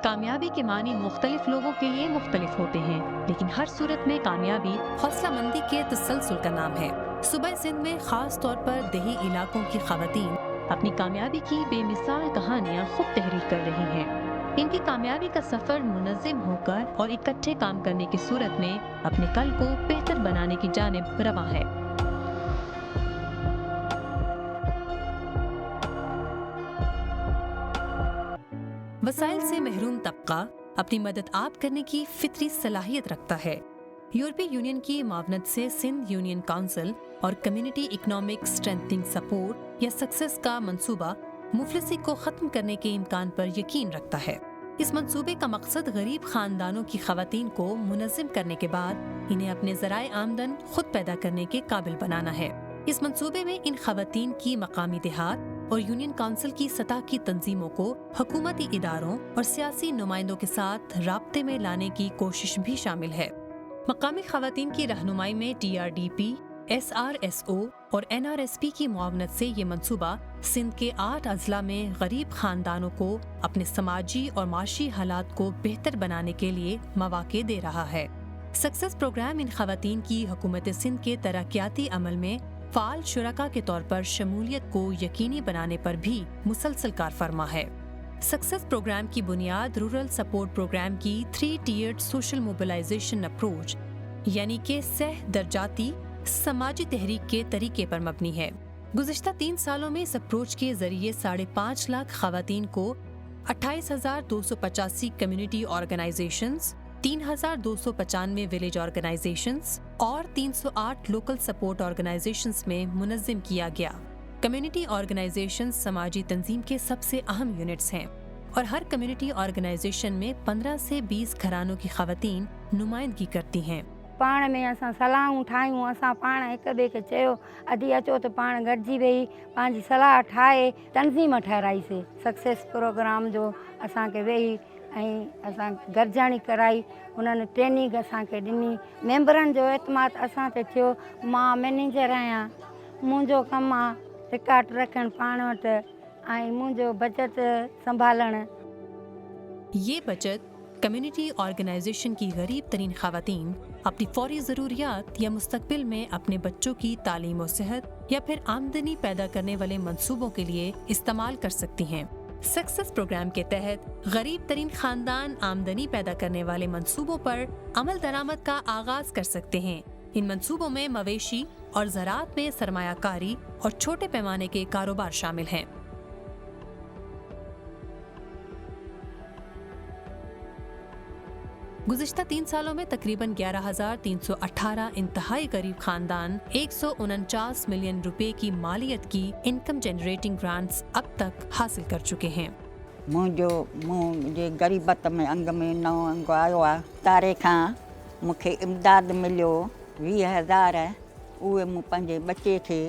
कामयाबी के मानी मुख्तलिफ लोगों के लिए मुख्तलिफ होते हैं, लेकिन हर सूरत में कामयाबी हौसला मंदी के तसलसल का नाम है। सूबा सिंध में खास तौर पर देही इलाकों की खवातीन अपनी कामयाबी की बेमिसाल कहानियाँ खुद तहरीर कर रही हैं। इनकी कामयाबी का सफर मुनज़्ज़म होकर और इकट्ठे काम करने की सूरत में अपने कल को बेहतर बनाने की जानिब रवां है। वसाइल से महरूम तबका अपनी मदद आप करने की फितरी सलाहियत रखता है। यूरोपीय यूनियन की मावनत से सिंध यूनियन काउंसिल और कम्युनिटी इकोनॉमिक स्ट्रेंथनिंग सपोर्ट या सक्सेस का मंसूबा मुफलिसी को खत्म करने के इम्कान पर यकीन रखता है। इस मंसूबे का मकसद गरीब खानदानों की खवातीन को मुनज़्ज़म करने के बाद इन्हें अपने ज़राए आमदन खुद पैदा करने के काबिल बनाना है। इस मंसूबे में इन खवातीन की मकामी देहात और यूनियन काउंसिल की सतह की तंजीमों को हुकूमती इदारों और सियासी नुमाइंदों के साथ राब्ते में लाने की कोशिश भी शामिल है। मकामी खवातीन की रहनुमाई में TRDP, SRSO और NRSP की मुआवनत से ये मंसूबा सिंध के 8 अजला में गरीब खानदानों को अपने समाजी और माशी हालात को बेहतर बनाने के लिए मौके दे रहा है। सक्सेस प्रोग्राम इन खवातीन की हुकूमत सिंध के तरक्याती अमल में फाल शुरका के तौर पर शमूलियत को यकीनी बनाने पर भी मुसलसल कार फरमा है। सक्सेस प्रोग्राम की बुनियाद रूरल सपोर्ट प्रोग्राम की 3 tiered सोशल मोबिलाइजेशन अप्रोच यानी कि सह दर्जाती समाजी तहरीक के तरीके पर मबनी है। गुज़िश्ता 3 सालों में इस अप्रोच के जरिए 5.5 लाख खवातीन को 28,285 कम्युनिटी ऑर्गेनाइजेशंस, 3,295 विलेज ऑर्गेनाइजेशंस और 308 लोकल सपोर्ट ऑर्गेनाइजेशंस में मुनज़्ज़म किया गया। कम्युनिटी ऑर्गेनाइजेशंस समाजी तंजीम के सबसे अहम यूनिट्स हैं और हर कम्युनिटी ऑर्गेनाइजेशन में 15 से 20 घरानों की खवातीन नुमाइंदगी करती हैं। पाण में असां सलाहूं ठाहियूं, असां पाण हिक ॿिए खे चयो अॼु अचो त पाण गॾिजी वेही पंहिंजी सलाह ठाहे तंज़ीम ठहिराईसीं। सक्सेस प्रोग्राम जो असांखे वेही ऐं असां गॾिजाणी कराई, उन्हनि ट्रेनिंग असांखे ॾिनी। मेंबरनि जो एतमाद असां ते थियो। मां मैनेजर आहियां, मुंहिंजो कमु आहे रिकॉर्ड रखणु पाण वटि ऐं मुंहिंजो बचत संभालणु। ये बचत कम्युनिटी ऑर्गेनाइजेशन की गरीब तरीन खवातीन अपनी फौरी ज़रूरियात या मुस्तकबिल में अपने बच्चों की तालीम और सेहत या फिर आमदनी पैदा करने वाले मंसूबों के लिए इस्तेमाल कर सकती हैं। सक्सेस प्रोग्राम के तहत गरीब तरीन खानदान आमदनी पैदा करने वाले मंसूबों पर अमल दरामद का आगाज कर सकते हैं। इन मंसूबों में मवेशी और ज़राअत में सरमायाकारी और छोटे पैमाने के कारोबार शामिल हैं। गुज़िश्ता 3 सालों में तकरीबन 11,318 इंतहाई गरीब खानदान 149 मिलियन रुपए की मालियत की इनकम जनरेटिंग ग्रांट्स अब तक हासिल कर चुके हैं। मुझे गरीबत में अंग में नओं अंग आयो आहे। तारे खां मूंखे इमदाद मिलियो 20,000, उहे मूं पंहिंजे बचे खे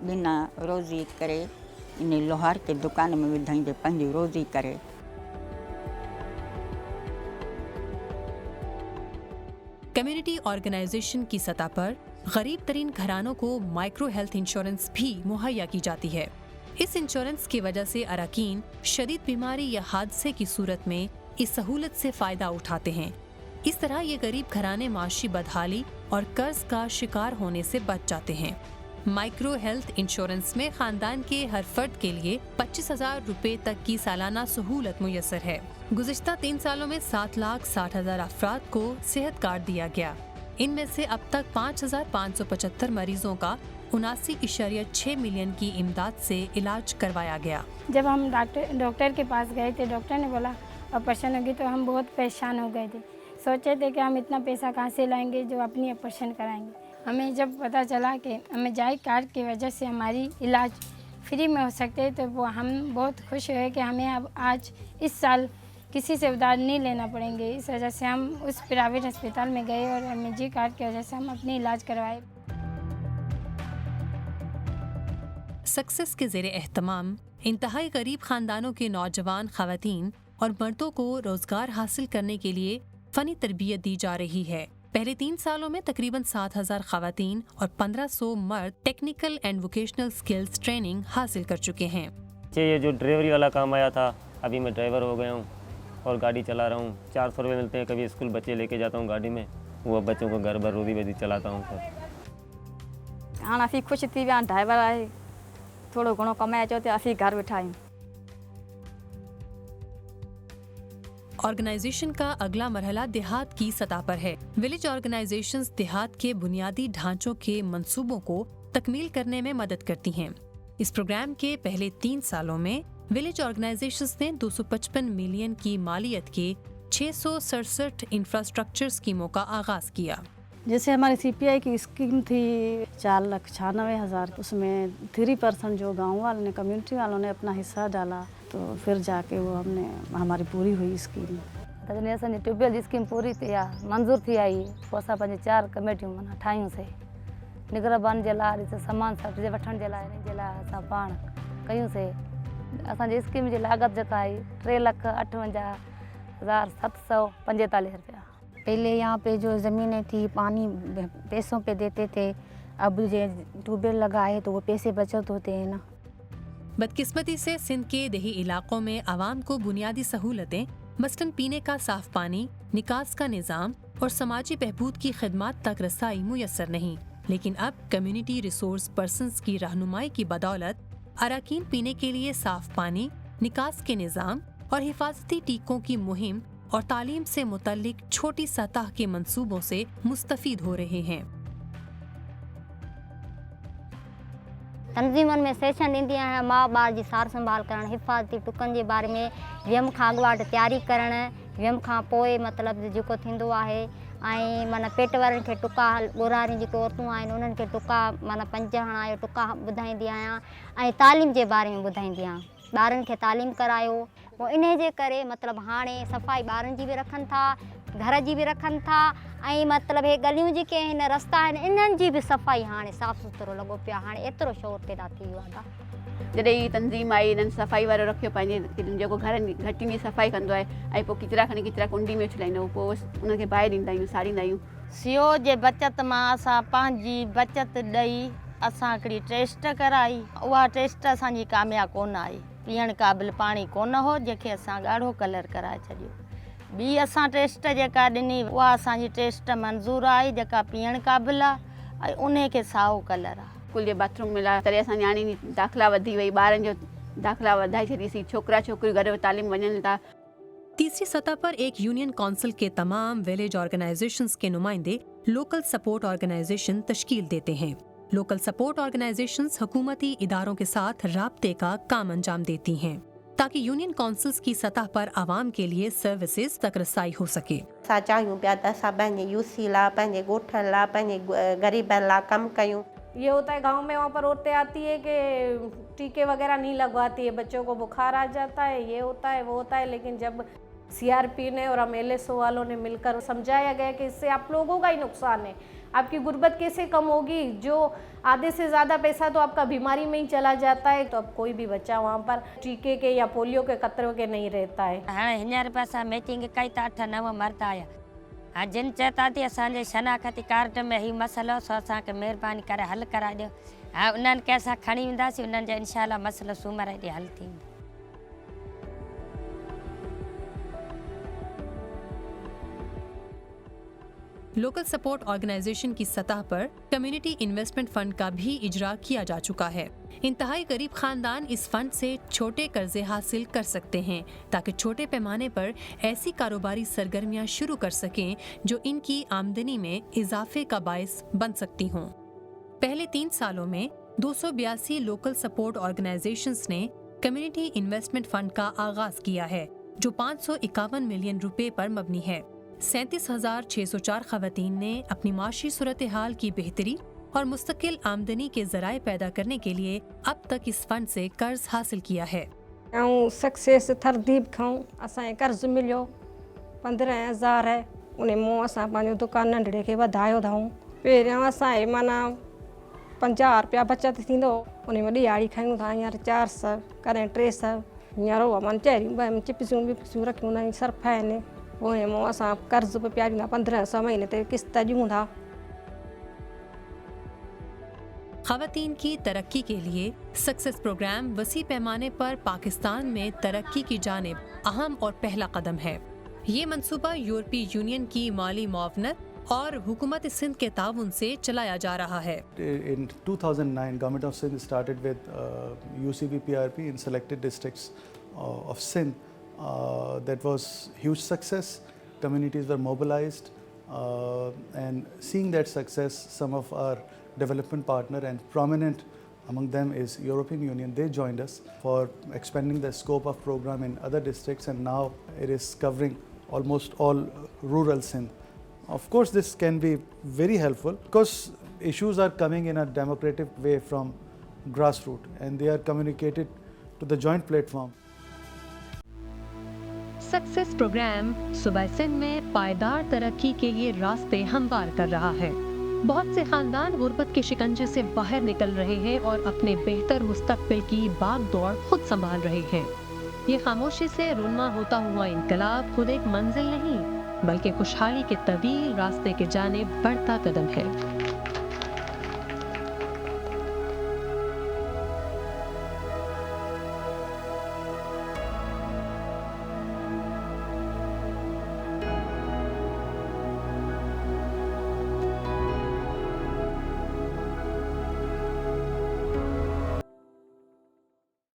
बिना रोज़ी करे इन लोहार के दुकान में विधाई जे पंहिंजी रोज़ी करे। कम्युनिटी ऑर्गेनाइजेशन की सतह पर गरीब तरीन घरानों को माइक्रो हेल्थ इंश्योरेंस भी मुहैया की जाती है। इस इंश्योरेंस की वजह से अरकान शदीद बीमारी या हादसे की सूरत में इस सहूलत से फायदा उठाते हैं। इस तरह ये गरीब घराने माशी बदहाली और कर्ज का शिकार होने से बच जाते हैं। माइक्रो हेल्थ इंश्योरेंस में खानदान के हर फर्द के लिए 25,000 रुपए तक की सालाना सहूलत मुयस्सर है। गुज़िश्ता 3 सालों में 7,60,000 अफराद को सेहत कार्ड दिया गया। इनमें से अब तक 5,575 मरीजों का 79.6 मिलियन की इमदाद से इलाज करवाया गया। जब हम डॉक्टर के पास गए थे, डॉक्टर ने बोला ऑपरेशन होगी, तो हम बहुत परेशान हो गए थे। सोचे थे कि हम इतना पैसा कहाँ से लाएंगे जो अपनी ऑपरेशन कराएंगे। हमें जब पता चला कि हमें जाई कार्ड की वजह से हमारी इलाज फ्री में हो सकते हैं, तो वो हम बहुत खुश हुए कि हमें अब आज इस साल किसी से उधार नहीं लेना पड़ेंगे। इस वजह से हम उस प्राइवेट अस्पताल में गए और हमें जी कार्ड की वजह से हम अपनी इलाज करवाए। सक्सेस के ज़ेरे एहतमाम इंतहाई गरीब खानदानों के नौजवान खवातीन और मर्दों को रोजगार हासिल करने के लिए फनी तरबियत दी जा रही है। पहले 3 सालों में तकरीबन 7,000 खवातीन और 1,500 मर्द technical and vocational skills training हासिल कर चुके हैं। ये जो ड्राइवरी वाला काम आया था, अभी मैं ड्राइवर हो गया हूँ। और गाड़ी चला रहा हूँ। 400 रुपये मिलते हैं, कभी स्कूल बच्चे लेके जाता हूँ गाड़ी में, वो बच्चों को घर भर रोजी बेदी चलाता हूँ सर। हाँ असी खुश थी विया ड्राइवर आहे, थोड़ो घणो कमाए अचो त असी घर वेठा आहियूं। ऑर्गेनाइजेशन का अगला मरहला देहात की सतह पर है। विलेज ऑर्गेनाइजेशंस देहात के बुनियादी ढांचों के मंसूबों को तकमील करने में मदद करती हैं। इस प्रोग्राम के पहले 3 सालों में विलेज ऑर्गेनाइजेशंस ने 255 मिलियन की मालियत के 667 इंफ्रास्ट्रक्चर स्कीमों का आगाज किया। जैसे हमारी CPI की स्कीम थी 4,96,000, उसमें 3% जो गांव वालों ने, कम्युनिटी वालों ने अपना हिस्सा डाला, तो फिर जाके वो हमारी पूरी हुई स्कीम। जॾहिं असांजी ट्यूबवेल जी स्कीम पूरी थी आहे, मंज़ूर थी आई, पोइ असां पंहिंजी 4 कमेटियूं माना ठाहियूंसीं निगरान जे लाइ, सामान सट जे वठण जे लाइ, इन जे लाइ असां पाण कयूंसीं। असांजी स्कीम जी लागत जेका आई 3,58,745 रुपया। पहले यहाँ पे जो ज़मीनें थी पानी पैसों पे देते थे, अब ये ट्यूबवेल लगा है तो वो पैसे बचत होते हैं ना। बदकिस्मती से सिंध के देही इलाकों में आवाम को बुनियादी सहूलतें मसलन पीने का साफ पानी, निकास का निज़ाम और समाजी बहबूद की खिदमात तक रसाई मुयस्सर नहीं। लेकिन अब कम्युनिटी रिसोर्स पर्सन्स की रहनुमाई की बदौलत अराकीन पीने के लिए साफ पानी, निकास के निज़ाम और हिफाजती टीकों की मुहिम और तालीम से मुतल्लिक छोटी सतह के मंसूबों से मुस्तफीद हो रहे हैं। तंज़ीमनि में सेशन ॾींदी आहियां, माउ ॿार जी सार संभाल करणु, हिफ़ाज़ती टुकनि जे बारे में, वियम खां अॻु वाटि तयारी करणु, वियम खां पोइ मतिलबु जेको थींदो आहे, ऐं माना पेट वारनि खे टुका ॻोरारियूं जेके औरतूं आहिनि उन्हनि खे टुका माना 5 हणायो टुका ॿुधाईंदी आहियां, ऐं तालीम जे बारे में ॿुधाईंदी आहियां। ॿारनि खे तालीम करायो, पोइ इन जे करे मतिलबु हाणे सफ़ाई ॿारनि जी बि रखनि था, घर जी बि रखनि था, ऐं मतिलबु हे गलियूं जेके आहिनि, रस्ता आहिनि, इन्हनि जी बि सफ़ाई हाणे साफ़ सुथिरो लॻो पियो आहे। हाणे एतिरो शोर पैदा थी वियो आहे। जॾहिं ही तंज़ीम आई, इन्हनि सफ़ाई वारो रखियो, पंहिंजे जेको घरनि घटियुनि जी सफ़ाई कंदो आहे, ऐं पोइ किचिरा खणी किचिरा कुंडी में उछलाईंदो, पोइ उनखे बाहि ॾींदा आहियूं, साड़ींदा आहियूं। सीओ जे बचत मां असां पंहिंजी बचत ॾेई असां हिकिड़ी टेस्ट कराई, उहा टेस्ट असांजी कामयाबु कोन आई। पीअण क़ाबिल पाणी कोन हो, जंहिंखे असां ॻाढ़ो कलर कराए छॾियो। ॿी असां टेस्ट जेका ॾिनी, उहा असांजी टेस्ट मंज़ूर आई, जेका पीअण क़ाबिल आहे, ऐं उन खे साओ कलर आहे। स्कूल जे बाथरूम में लाइ तॾहिं असां न्याणी दाख़िला वधी वई, ॿारनि जो दाख़िला वधाए छॾीसीं, छोकिरा छोकिरियूं घर में तालीम वञनि था। तीसरी सतह पर एक यूनियन काउंसिल के तमाम विलेज ऑर्गेनाइजेशंस के नुमाइंदे लोकल सपोर्ट ऑर्गेनाइजेशन तश्कील देते हैं। लोकल सपोर्ट ऑर्गेनाइजेशंस हुकूमती इदारों के साथ राब्ते का काम अंजाम देती हैं ताकि यूनियन काउंसिल्स की सतह पर आवाम के लिए सर्विसेज तक रसाई हो सके। असां चाहियूं पिया त असां पंहिंजे यूसी लाइ, पंहिंजे ॻोठनि लाइ, पंहिंजे ग़रीबनि लाइ कमु कयूं। ये होता है गांव में, वहाँ पर औरतें आती है कि टीके वगैरह नहीं लगवाती है, बच्चों को बुखार आ जाता है, ये होता है वो होता है। लेकिन जब CRP ने और MLSO वालों ने मिलकर समझाया गया कि इससे आप लोगों का ही नुकसान है, आपकी गुर्बत कैसे कम होगी, जो आधे से ज़्यादा पैसा तो आपका बीमारी में ही चला जाता है, तो अब कोई भी बच्चा वहाँ पर टीके के या पोलियो के खतरों के नहीं रहता है। हाँ हींअर बि असां मीटिंग कई त 8-9 मर्द आया। हाँ जिन चएता थी असांजे शनाख़ती कार्ड में ही मसइलो सो असांखे महिरबानी करे हल कराए ॾियो। हाँ उन्हनि खे असां खणी वेंदासीं, उन्हनि जो इंशाअल्लाह मसइलो सूमर ॾींहुं हल थींदो। लोकल सपोर्ट ऑर्गेनाइजेशन की सतह पर कम्युनिटी इन्वेस्टमेंट फंड का भी इजरा किया जा चुका है। इंतहाई गरीब खानदान इस फंड से छोटे कर्जे हासिल कर सकते हैं ताकि छोटे पैमाने पर ऐसी कारोबारी सरगर्मियां शुरू कर सकें जो इनकी आमदनी में इजाफे का बायस बन सकती हों। पहले 3 सालों में 282 लोकल सपोर्ट ऑर्गेनाइजेशंस ने कम्युनिटी इन्वेस्टमेंट फंड का आगाज किया है जो 551 मिलियन रुपए पर मबनी है। 37,604 खवातीन ने अपनी माशी सूरत हाल की बेहतरी और मुस्तकिल आमदनी के जराए पैदा करने के लिए अब तक इस फंड से कर्ज हासिल किया है। सक्सेस तरदीब खां असांखे कर्ज मिलियो 15,000 है, उन मूं असां पंहिंजो दुकान नंढड़े खे वधायो अथऊं। पहिरियों असांखे माना 50 रुपया बचत थींदो, उन में ॾियारी खयूं था, हींअर 400 कॾहिं 300, हींअर माना चहिरियूं चिप्सूं विप्सूं रखियूं आहिनि, सर्फ आहिनि, उन मूं असां कर्ज़ बि पिया ॾींदा, 1500 महीने ते किस्त ॾियूं था। ख़वातीन की तरक्की के लिए सक्सेस प्रोग्राम वसी पैमाने पर पाकिस्तान में तरक्की की जानिब अहम और पहला कदम है। ये मंसूबा यूरोपीय यूनियन की माली मुआवनत और हुकूमत सिंध के ताउन से चलाया जा रहा है। In 2009, Government of Sindh started with UCB PRP in selected districts of Sindh. That was huge success. Communities were mobilized, and seeing that success, some of our development partner and prominent among them is European Union. They joined us for expanding the scope of program in other districts, and now it is covering almost all rural Sindh. Of course, this can be very helpful because issues are coming in a democratic way from grassroots, and they are communicated to the joint platform. Success programme सूबा सिंध में पायदार तरक्की के ये रास्ते हमवार कर रहा है। बहुत से खानदान गुर्बत के शिकंजे से बाहर निकल रहे हैं और अपने बेहतर मुस्तकबिल की भाग दौड़ खुद संभाल रहे हैं। ये खामोशी से रुन्मा होता हुआ इनकलाब खुद एक मंजिल नहीं बल्कि खुशहाली के तवील रास्ते के जानिब बढ़ता कदम है।